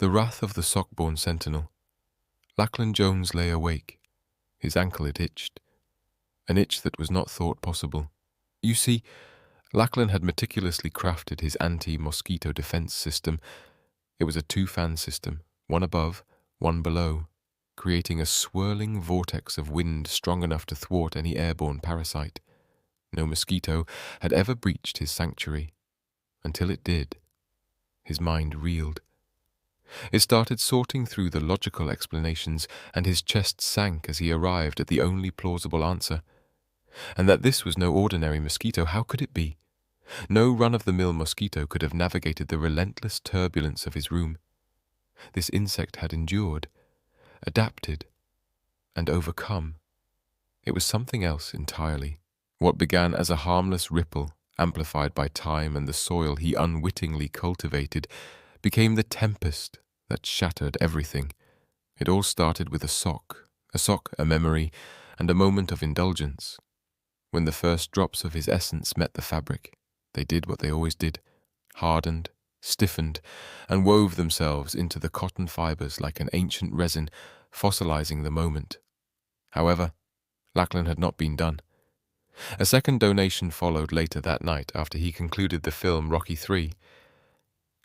The wrath of the sock-born sentinel. Lachlan Jones lay awake. His ankle had itched. An itch that was not thought possible. You see, Lachlan had meticulously crafted his anti-mosquito defense system. It was a two-fan system, one above, one below, creating a swirling vortex of wind strong enough to thwart any airborne parasite. No mosquito had ever breached his sanctuary. Until it did. His mind reeled. It started sorting through the logical explanations, and his chest sank as he arrived at the only plausible answer. And that this was no ordinary mosquito, how could it be? No run-of-the-mill mosquito could have navigated the relentless turbulence of his room. This insect had endured, adapted, and overcome. It was something else entirely. What began as a harmless ripple, amplified by time and the soil he unwittingly cultivated, became the tempest that shattered everything. It all started with a sock, a memory, and a moment of indulgence. When the first drops of his essence met the fabric, they did what they always did, hardened, stiffened, and wove themselves into the cotton fibers like an ancient resin, fossilizing the moment. However, Lachlan had not been done. A second donation followed later that night after he concluded the film Rocky III.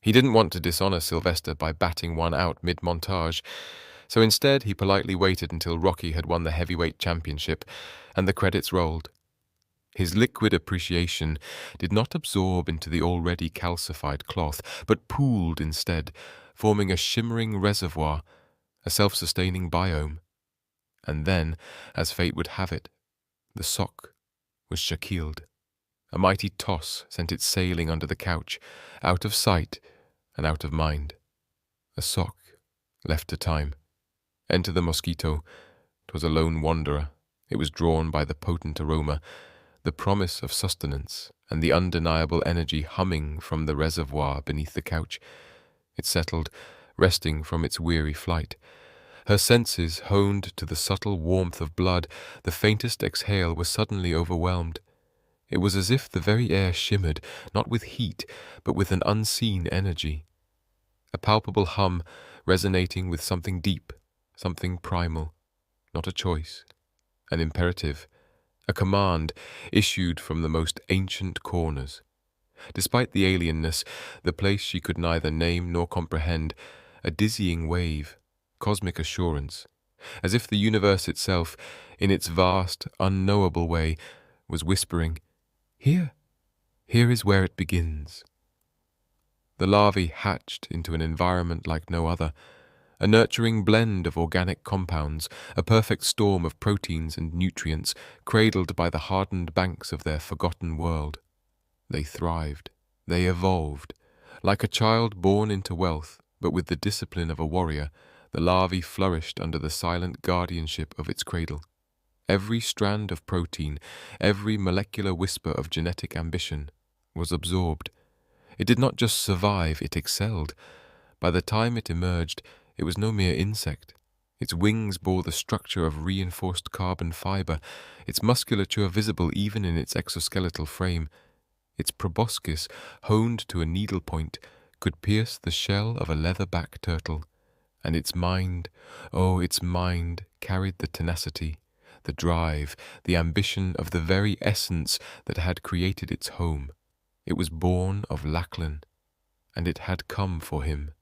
He didn't want to dishonor Sylvester by batting one out mid-montage, so instead he politely waited until Rocky had won the heavyweight championship and the credits rolled. His liquid appreciation did not absorb into the already calcified cloth, but pooled instead, forming a shimmering reservoir, a self-sustaining biome. And then, as fate would have it, the sock was shaquilled. A mighty toss sent it sailing under the couch, out of sight and out of mind. A sock left to time. Enter the mosquito. 'Twas a lone wanderer. It was drawn by the potent aroma, the promise of sustenance, and the undeniable energy humming from the reservoir beneath the couch. It settled, resting from its weary flight. Her senses honed to the subtle warmth of blood. The faintest exhale was suddenly overwhelmed. It was as if the very air shimmered, not with heat, but with an unseen energy. A palpable hum resonating with something deep, something primal. Not a choice, an imperative, a command issued from the most ancient corners. Despite the alienness, the place she could neither name nor comprehend, a dizzying wave, cosmic assurance, as if the universe itself, in its vast, unknowable way, was whispering, "Here is where it begins." The larvae hatched into an environment like no other, a nurturing blend of organic compounds, a perfect storm of proteins and nutrients, cradled by the hardened banks of their forgotten world. They thrived, they evolved. Like a child born into wealth, but with the discipline of a warrior, the larvae flourished under the silent guardianship of its cradle. Every strand of protein, every molecular whisper of genetic ambition, was absorbed. It did not just survive, it excelled. By the time it emerged, it was no mere insect. Its wings bore the structure of reinforced carbon fiber, its musculature visible even in its exoskeletal frame. Its proboscis, honed to a needlepoint, could pierce the shell of a leatherback turtle. And its mind, oh, its mind, carried the tenacity, the drive, the ambition of the very essence that had created its home. It was born of Lachlan, and it had come for him.